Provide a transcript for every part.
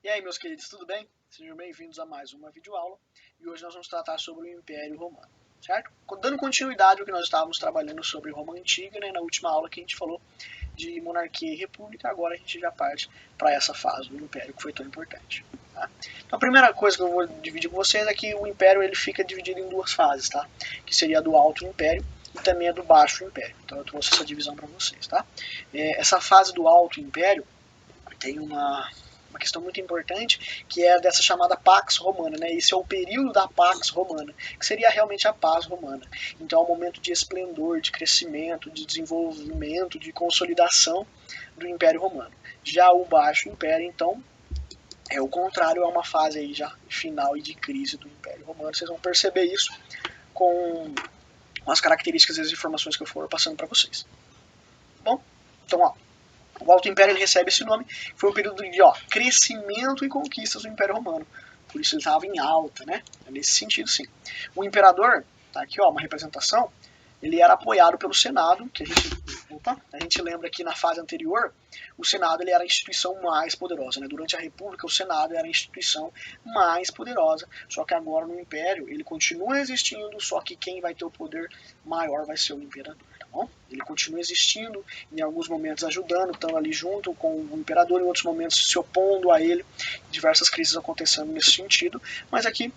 E aí, meus queridos, tudo bem? Sejam bem-vindos a mais uma videoaula. E hoje nós vamos tratar sobre o Império Romano, certo? Dando continuidade ao que nós estávamos trabalhando sobre Roma Antiga, né? Na última aula que a gente falou de monarquia e república, agora a gente já parte para essa fase do Império que foi tão importante. Tá? Então, a primeira coisa que eu vou dividir com vocês é que o Império ele fica dividido em duas fases, tá? Que seria a do Alto Império e também a do Baixo Império. Então eu trouxe essa divisão para vocês, tá? Essa fase do Alto Império tem uma questão muito importante, que é dessa chamada Pax Romana, né? Esse é o período da Pax Romana, que seria realmente a paz romana. Então é um momento de esplendor, de crescimento, de desenvolvimento, de consolidação do Império Romano. Já o Baixo Império, então, é o contrário, é uma fase aí já final e de crise do Império Romano. Vocês vão perceber isso com as características e as informações que eu for passando para vocês. Bom, então, ó, o Alto Império ele recebe esse nome, foi um período de crescimento e conquistas do Império Romano. Por isso ele estava em alta, né? Nesse sentido, sim. O imperador, tá aqui ó, uma representação, ele era apoiado pelo Senado, que a gente lembra que na fase anterior, o Senado ele era a instituição mais poderosa, né? Durante a República, o Senado era a instituição mais poderosa, só que agora no Império ele continua existindo, só que quem vai ter o poder maior vai ser o imperador. Bom, ele continua existindo, em alguns momentos ajudando, estando ali junto com o imperador, em outros momentos se opondo a ele, diversas crises acontecendo nesse sentido, mas aqui,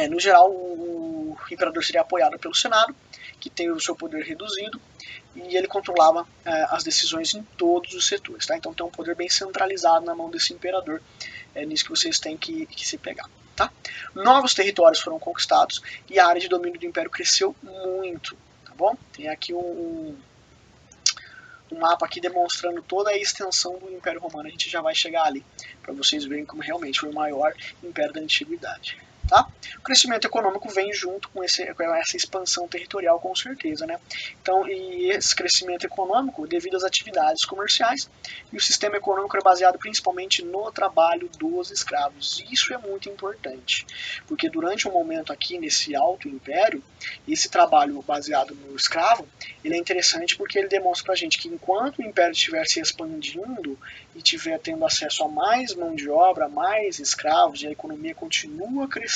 no geral, o imperador seria apoiado pelo Senado, que tem o seu poder reduzido, e ele controlava as decisões em todos os setores, tá? Então tem um poder bem centralizado na mão desse imperador, é nisso que vocês têm que se pegar. Tá? Novos territórios foram conquistados e a área de domínio do Império cresceu muito. Bom, tem aqui um mapa aqui demonstrando toda a extensão do Império Romano. A gente já vai chegar ali para vocês verem como realmente foi o maior império da antiguidade. Tá? O crescimento econômico vem junto com essa expansão territorial, com certeza, né? Então, e esse crescimento econômico devido às atividades comerciais, e o sistema econômico é baseado principalmente no trabalho dos escravos. Isso é muito importante, porque durante um momento aqui nesse Alto Império, esse trabalho baseado no escravo, ele é interessante porque ele demonstra pra gente que enquanto o Império estiver se expandindo e estiver tendo acesso a mais mão de obra, mais escravos, e a economia continua crescendo,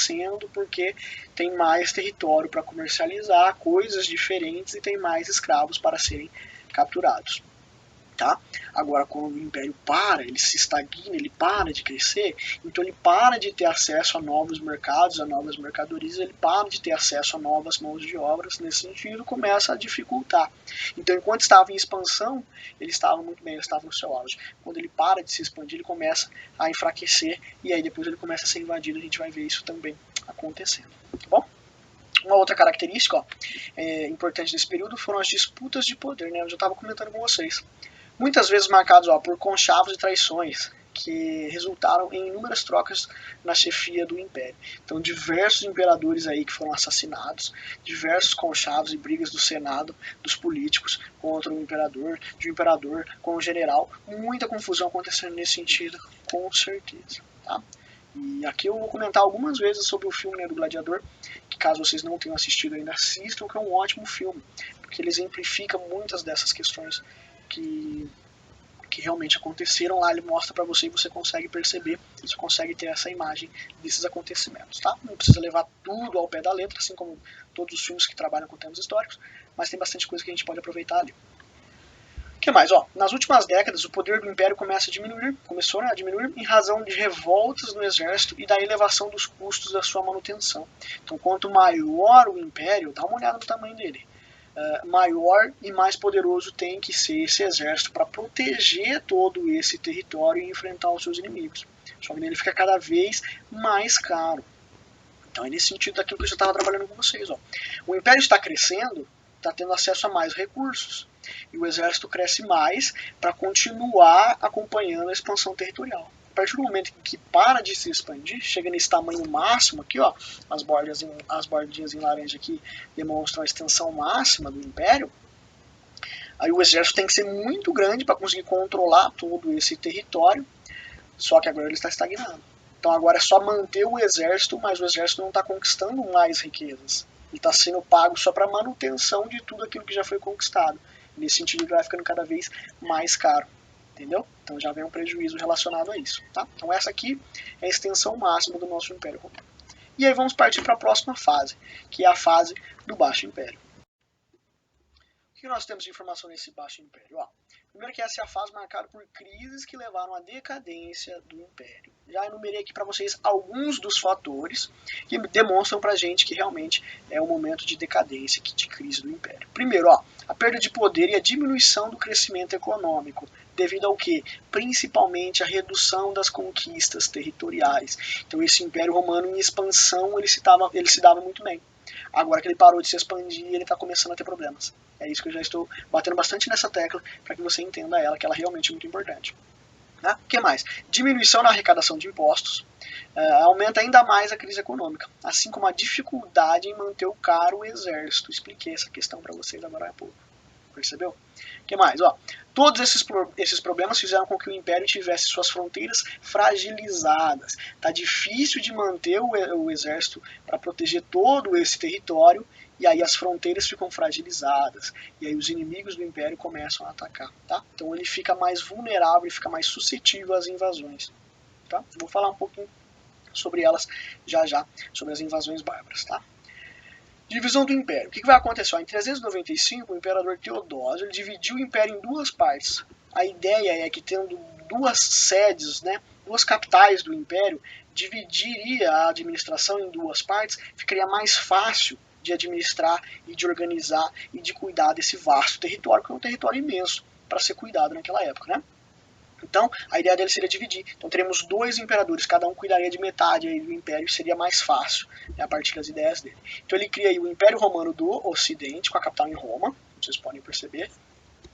porque tem mais território para comercializar, coisas diferentes e tem mais escravos para serem capturados. Tá? Agora, quando o Império para, ele se estagna, ele para de crescer, então ele para de ter acesso a novos mercados, a novas mercadorias, ele para de ter acesso a novas mãos de obras, nesse sentido começa a dificultar. Então, enquanto estava em expansão, ele estava muito bem, ele estava no seu auge. Quando ele para de se expandir, ele começa a enfraquecer, e aí depois ele começa a ser invadido, a gente vai ver isso também acontecendo. Tá bom? Uma outra característica importante desse período foram as disputas de poder, né? Eu já estava comentando com vocês. Muitas vezes marcados por conchavos e traições, que resultaram em inúmeras trocas na chefia do Império. Então, diversos imperadores aí que foram assassinados, diversos conchavos e brigas do Senado, dos políticos contra o imperador, de um imperador com o general. Muita confusão acontecendo nesse sentido, com certeza. Tá? E aqui eu vou comentar algumas vezes sobre o filme, né, do Gladiador, que caso vocês não tenham assistido ainda, assistam, que é um ótimo filme, porque ele exemplifica muitas dessas questões que realmente aconteceram lá, ele mostra para você e você consegue perceber, você consegue ter essa imagem desses acontecimentos, tá? Não precisa levar tudo ao pé da letra, assim como todos os filmes que trabalham com temas históricos, mas tem bastante coisa que a gente pode aproveitar ali. O que mais? Nas últimas décadas, o poder do Império começou a diminuir em razão de revoltas no exército e da elevação dos custos da sua manutenção. Então, quanto maior o Império, dá uma olhada no tamanho dele, maior e mais poderoso tem que ser esse exército para proteger todo esse território e enfrentar os seus inimigos. Só que ele fica cada vez mais caro. Então é nesse sentido daquilo que eu já estava trabalhando com vocês. O Império está crescendo, está tendo acesso a mais recursos. E o exército cresce mais para continuar acompanhando a expansão territorial. A partir do momento em que para de se expandir, chega nesse tamanho máximo aqui, ó, as bordinhas em laranja aqui demonstram a extensão máxima do Império, aí o exército tem que ser muito grande para conseguir controlar todo esse território, só que agora ele está estagnado. Então agora é só manter o exército, mas o exército não está conquistando mais riquezas. Ele está sendo pago só para manutenção de tudo aquilo que já foi conquistado. Nesse sentido ele vai ficando cada vez mais caro. entendeu? Então já vem um prejuízo relacionado a isso, tá? Então essa aqui é a extensão máxima do nosso Império Romano. E aí vamos partir para a próxima fase, que é a fase do Baixo Império. O que nós temos de informação nesse Baixo Império? Primeiro que essa é a fase marcada por crises que levaram à decadência do Império. Já enumerei aqui para vocês alguns dos fatores que demonstram para a gente que realmente é um momento de decadência, de crise do Império. Primeiro, a perda de poder e a diminuição do crescimento econômico. Devido ao quê? Principalmente a redução das conquistas territoriais. Então esse Império Romano em expansão ele se dava muito bem. Agora que ele parou de se expandir, ele está começando a ter problemas. É isso que eu já estou batendo bastante nessa tecla para que você entenda ela, que ela realmente é muito importante. O que mais? Diminuição na arrecadação de impostos, aumenta ainda mais a crise econômica, assim como a dificuldade em manter caro o exército. Expliquei essa questão para vocês agora há pouco. Percebeu? O que mais? Todos esses problemas fizeram com que o Império tivesse suas fronteiras fragilizadas. Tá difícil de manter o exército para proteger todo esse território, e aí as fronteiras ficam fragilizadas, e aí os inimigos do Império começam a atacar. Tá? Então ele fica mais vulnerável e fica mais suscetível às invasões. Tá? Vou falar um pouquinho sobre elas já, sobre as invasões bárbaras. Tá? Divisão do Império. O que vai acontecer? Em 395, o imperador Teodósio ele dividiu o Império em duas partes. A ideia é que, tendo duas sedes, duas capitais do Império, dividiria a administração em duas partes, ficaria mais fácil de administrar e de organizar e de cuidar desse vasto território, que é um território imenso para ser cuidado naquela época, Então, a ideia dele seria dividir. Então, teremos dois imperadores, cada um cuidaria de metade aí do império, e seria mais fácil, a partir das ideias dele. Então, ele cria aí o Império Romano do Ocidente, com a capital em Roma, vocês podem perceber.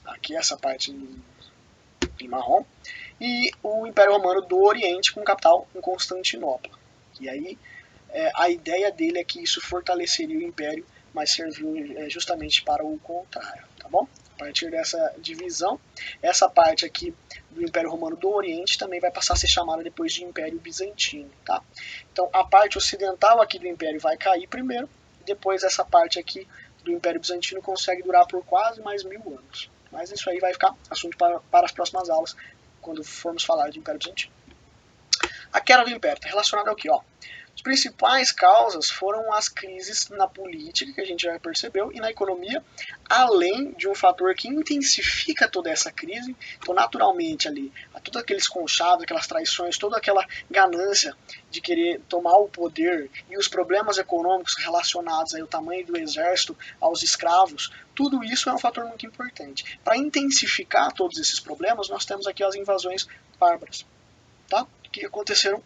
Aqui, essa parte em marrom. E o Império Romano do Oriente, com capital em Constantinopla. E aí, a ideia dele é que isso fortaleceria o império, mas serviu justamente para o contrário, tá bom? A partir dessa divisão, essa parte aqui do Império Romano do Oriente também vai passar a ser chamada depois de Império Bizantino, tá? Então a parte ocidental aqui do Império vai cair primeiro, depois essa parte aqui do Império Bizantino consegue durar por quase mais 1000 anos. Mas isso aí vai ficar assunto para as próximas aulas, quando formos falar de Império Bizantino. A queda do Império está relacionada ao quê? As principais causas foram as crises na política, que a gente já percebeu, e na economia, além de um fator que intensifica toda essa crise. Então, naturalmente, ali, todos aqueles conchados, aquelas traições, toda aquela ganância de querer tomar o poder e os problemas econômicos relacionados ao tamanho do exército, aos escravos, tudo isso é um fator muito importante. Para intensificar todos esses problemas, nós temos aqui as invasões bárbaras, tá? Que aconteceram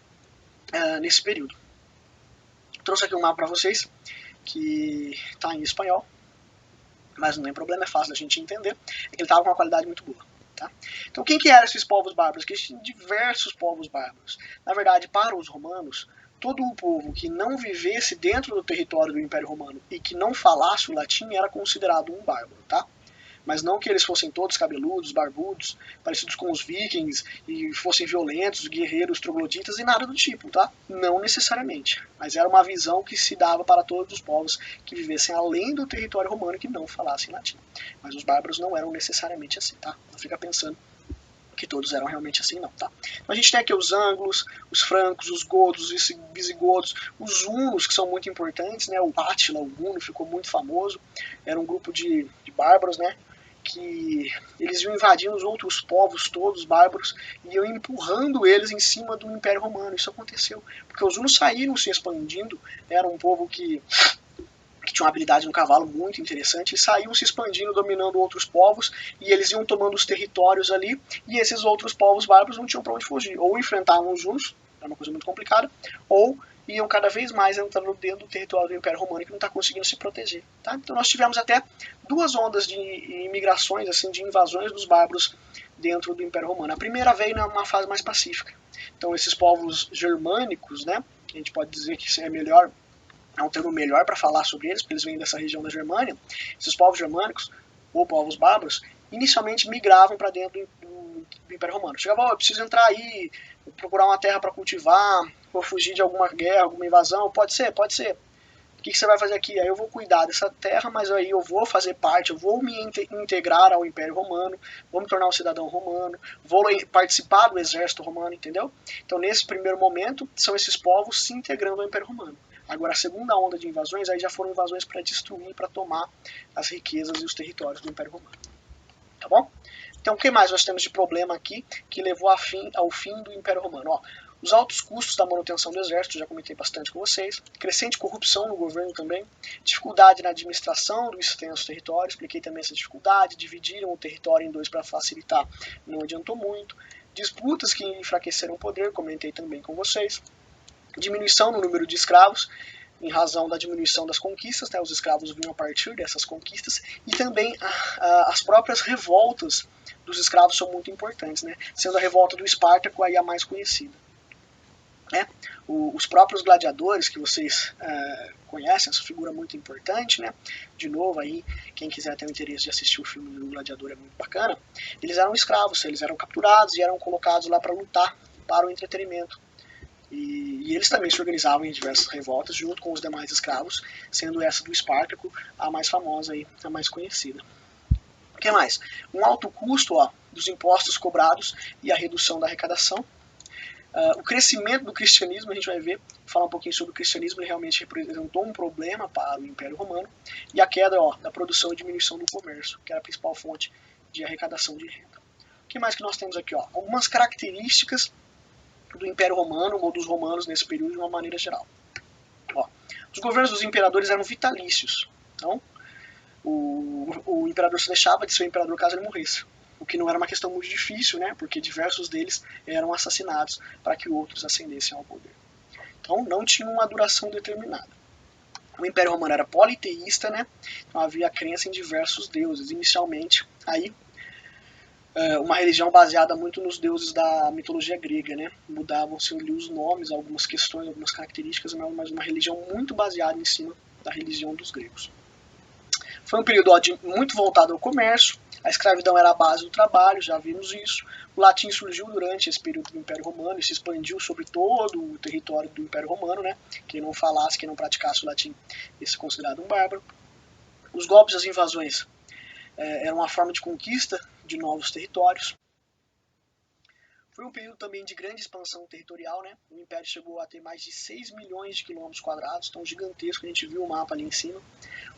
nesse período. Trouxe aqui um mapa para vocês, que está em espanhol, mas não tem problema, é fácil da gente entender. É que ele estava com uma qualidade muito boa. Tá? Então, quem que eram esses povos bárbaros? Que existem diversos povos bárbaros. Na verdade, para os romanos, todo o povo que não vivesse dentro do território do Império Romano e que não falasse o latim era considerado um bárbaro, tá? Mas não que eles fossem todos cabeludos, barbudos, parecidos com os vikings, e fossem violentos, guerreiros, trogloditas e nada do tipo, tá? Não necessariamente. Mas era uma visão que se dava para todos os povos que vivessem além do território romano e que não falassem latim. Mas os bárbaros não eram necessariamente assim, tá? Não fica pensando que todos eram realmente assim, não, tá? Então a gente tem aqui os ângulos, os francos, os godos, os visigodos, os hunos, que são muito importantes, O Átila, o huno, ficou muito famoso. Era um grupo de bárbaros, que eles iam invadindo os outros povos, todos bárbaros, e iam empurrando eles em cima do Império Romano. Isso aconteceu, porque os hunos saíram se expandindo, era um povo que tinha uma habilidade no cavalo muito interessante, eles saíam se expandindo, dominando outros povos, e eles iam tomando os territórios ali, e esses outros povos bárbaros não tinham para onde fugir. Ou enfrentavam os hunos, era uma coisa muito complicada, ou iam cada vez mais entrando dentro do território do Império Romano, que não está conseguindo se proteger. Tá? Então nós tivemos até duas ondas de imigrações, assim, de invasões dos bárbaros dentro do Império Romano. A primeira veio numa fase mais pacífica. Então esses povos germânicos, que a gente pode dizer que é melhor, é um termo melhor para falar sobre eles, porque eles vêm dessa região da Germânia, esses povos germânicos, ou povos bárbaros, inicialmente migravam para dentro do Império Romano. Chegava, eu preciso entrar aí, procurar uma terra para cultivar, ou fugir de alguma guerra, alguma invasão, pode ser. O que você vai fazer aqui? Aí eu vou cuidar dessa terra, mas aí eu vou fazer parte, eu vou me integrar ao Império Romano, vou me tornar um cidadão romano, vou participar do exército romano, entendeu? Então, nesse primeiro momento, são esses povos se integrando ao Império Romano. Agora, a segunda onda de invasões, aí já foram invasões para destruir, para tomar as riquezas e os territórios do Império Romano. Tá bom? Então, o que mais nós temos de problema aqui que levou ao fim do Império Romano? Ó, os altos custos da manutenção do exército, já comentei bastante com vocês, crescente corrupção no governo também, dificuldade na administração do extenso território, expliquei também essa dificuldade, dividiram o território em dois para facilitar, não adiantou muito, disputas que enfraqueceram o poder, comentei também com vocês, diminuição no número de escravos, em razão da diminuição das conquistas, né, os escravos vinham a partir dessas conquistas, e também as próprias revoltas dos escravos são muito importantes, né, sendo a revolta do Espartaco aí a mais conhecida. Né? Os próprios gladiadores, que vocês conhecem, essa figura muito importante, né? De novo, aí, quem quiser ter o interesse de assistir o filme do Gladiador é muito bacana, eles eram escravos, eles eram capturados e eram colocados lá para lutar, para o entretenimento. E eles também se organizavam em diversas revoltas junto com os demais escravos, sendo essa do Espartaco a mais famosa e a mais conhecida. O que mais? Um alto custo dos impostos cobrados e a redução da arrecadação. O crescimento do cristianismo, a gente vai ver, falar um pouquinho sobre o cristianismo, ele realmente representou um problema para o Império Romano, e a queda da produção e diminuição do comércio, que era a principal fonte de arrecadação de renda. O que mais que nós temos aqui? Algumas características do Império Romano ou dos romanos nesse período de uma maneira geral. Os governos dos imperadores eram vitalícios, então o imperador se deixava de ser imperador caso ele morresse. O que não era uma questão muito difícil, né? Porque diversos deles eram assassinados para que outros ascendessem ao poder. Então não tinha uma duração determinada. O Império Romano era politeísta, né? Então havia crença em diversos deuses. Inicialmente, aí uma religião baseada muito nos deuses da mitologia grega, né? Mudavam-se ali os nomes, algumas questões, algumas características, mas uma religião muito baseada em cima da religião dos gregos. Foi um período muito voltado ao comércio, a escravidão era a base do trabalho, já vimos isso. O latim surgiu durante esse período do Império Romano e se expandiu sobre todo o território do Império Romano, né? Quem não falasse, quem não praticasse o latim, ia ser considerado um bárbaro. Os golpes e as invasões eram uma forma de conquista de novos territórios. Foi um período também de grande expansão territorial, né? O Império chegou a ter mais de 6 milhões de quilômetros quadrados, tão gigantesco, a gente viu o mapa ali em cima.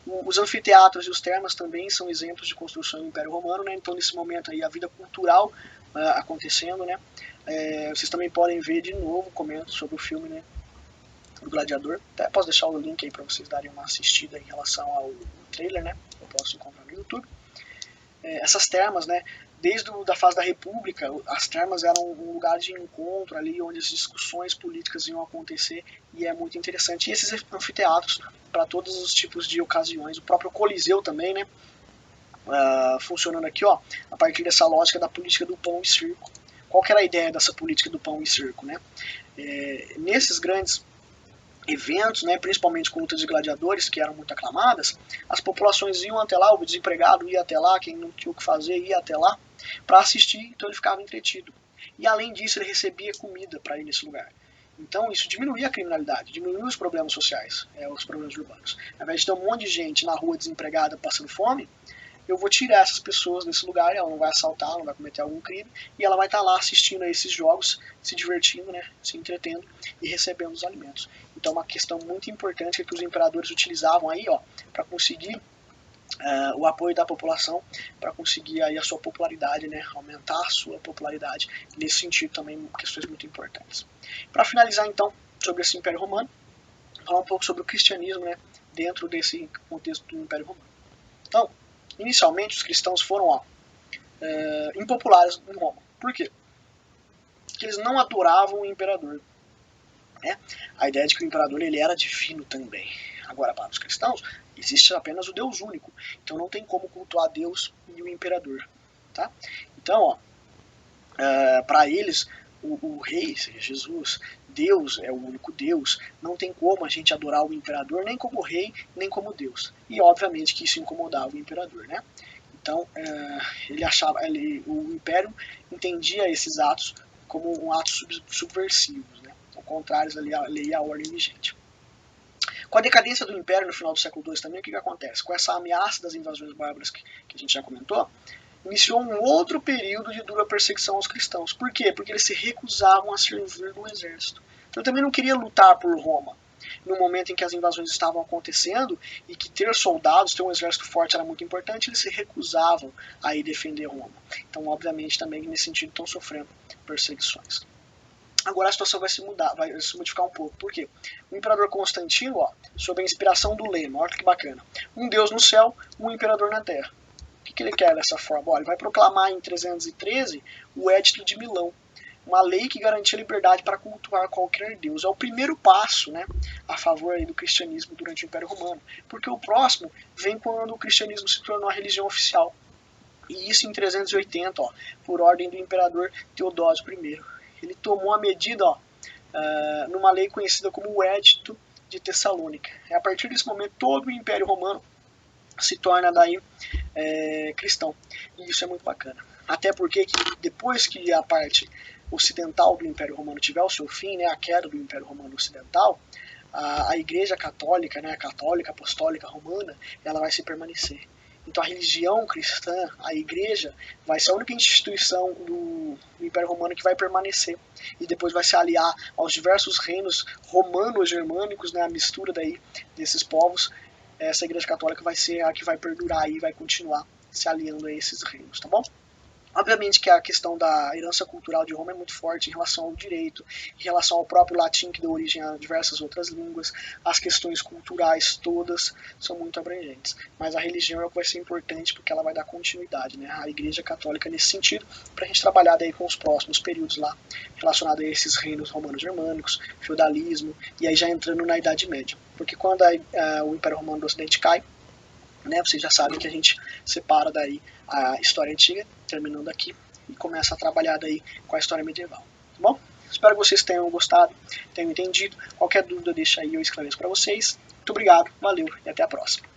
Os anfiteatros e os termas também são exemplos de construção do Império Romano, né? Então nesse momento aí a vida cultural acontecendo, né? Vocês também podem ver de novo, comento sobre o filme, né? Do Gladiador. Até posso deixar o link aí para vocês darem uma assistida em relação ao trailer, né? Eu posso encontrar no YouTube. Essas termas, né? Desde a fase da República, as termas eram um lugar de encontro ali, onde as discussões políticas iam acontecer, e é muito interessante. E esses anfiteatros, para todos os tipos de ocasiões, o próprio Coliseu também, né? Funcionando aqui, a partir dessa lógica da política do pão e circo. Qual que era a ideia dessa política do pão e circo, né? Nesses grandes eventos, né, principalmente com lutas de gladiadores, que eram muito aclamadas, as populações iam até lá, o desempregado ia até lá, quem não tinha o que fazer ia até lá, para assistir, então ele ficava entretido. E além disso, ele recebia comida para ir nesse lugar. Então isso diminuía a criminalidade, diminuía os problemas sociais, os problemas urbanos. Ao invés de ter um monte de gente na rua desempregada passando fome, eu vou tirar essas pessoas desse lugar, ela não vai assaltar, não vai cometer algum crime, e ela vai estar lá assistindo a esses jogos, se divertindo, né, se entretendo e recebendo os alimentos. Então uma questão muito importante que os imperadores utilizavam aí, para conseguir o apoio da população, para conseguir aí a sua popularidade, né, aumentar a sua popularidade. Nesse sentido também questões muito importantes. Para finalizar então sobre esse Império Romano, falar um pouco sobre o cristianismo, né, dentro desse contexto do Império Romano. Então, inicialmente os cristãos foram impopulares em Roma. Por quê? Porque eles não adoravam o imperador. Né? A ideia de que o imperador ele era divino também. Agora, para os cristãos, existe apenas o Deus único. Então não tem como cultuar Deus e o imperador. Tá? Então, para eles, o rei, seja Jesus, Deus é o único Deus, não tem como a gente adorar o imperador nem como rei, nem como Deus. E obviamente que isso incomodava o imperador, né? Então, o império entendia esses atos como um atos subversivos, né? Ao contrário à lei e à ordem vigente. Com a decadência do Império no final do século II também, o que acontece? Com essa ameaça das invasões bárbaras que a gente já comentou, iniciou um outro período de dura perseguição aos cristãos. Por quê? Porque eles se recusavam a servir no exército. Então também não queria lutar por Roma. No momento em que as invasões estavam acontecendo e que ter soldados, ter um exército forte era muito importante, eles se recusavam a ir defender Roma. Então, obviamente, também nesse sentido estão sofrendo perseguições. Agora a situação vai se mudar, vai se modificar um pouco. Por quê? O imperador Constantino, ó, sob a inspiração do lema, olha que bacana, um Deus no céu, um imperador na terra. O que ele quer dessa forma? Ó, ele vai proclamar em 313 o Edito de Milão, uma lei que garantia liberdade para cultuar qualquer deus. É o primeiro passo, né, a favor aí do cristianismo durante o Império Romano, porque o próximo vem quando o cristianismo se tornou a religião oficial. E isso em 380, ó, por ordem do imperador Teodósio I. Ele tomou a medida, ó, numa lei conhecida como o Edito de Tessalônica. A partir desse momento, todo o Império Romano se torna daí cristão. E isso é muito bacana. Até porque depois que a parte ocidental do Império Romano tiver o seu fim, né, a queda do Império Romano Ocidental, a Igreja Católica, né, a Católica Apostólica Romana, ela vai se permanecer. Então a religião cristã, a Igreja, vai ser a única instituição do Império Romano que vai permanecer e depois vai se aliar aos diversos reinos romano-germânicos, né, a mistura daí desses povos. Essa Igreja Católica vai ser a que vai perdurar e vai continuar se aliando a esses reinos, tá bom? Obviamente que a questão da herança cultural de Roma é muito forte em relação ao direito, em relação ao próprio latim que deu origem a diversas outras línguas, as questões culturais todas são muito abrangentes. Mas a religião é o que vai ser importante porque ela vai dar continuidade, né? A Igreja Católica nesse sentido, para a gente trabalhar daí com os próximos períodos lá, relacionados a esses reinos romanos-germânicos, feudalismo, e aí já entrando na Idade Média. Porque quando o Império Romano do Ocidente cai, né, vocês já sabem que a gente separa daí a história antiga, terminando aqui, e começa a trabalhar daí com a história medieval, tá bom? Espero que vocês tenham gostado, tenham entendido. Qualquer dúvida deixa aí, eu esclareço para vocês. Muito obrigado, valeu e até a próxima.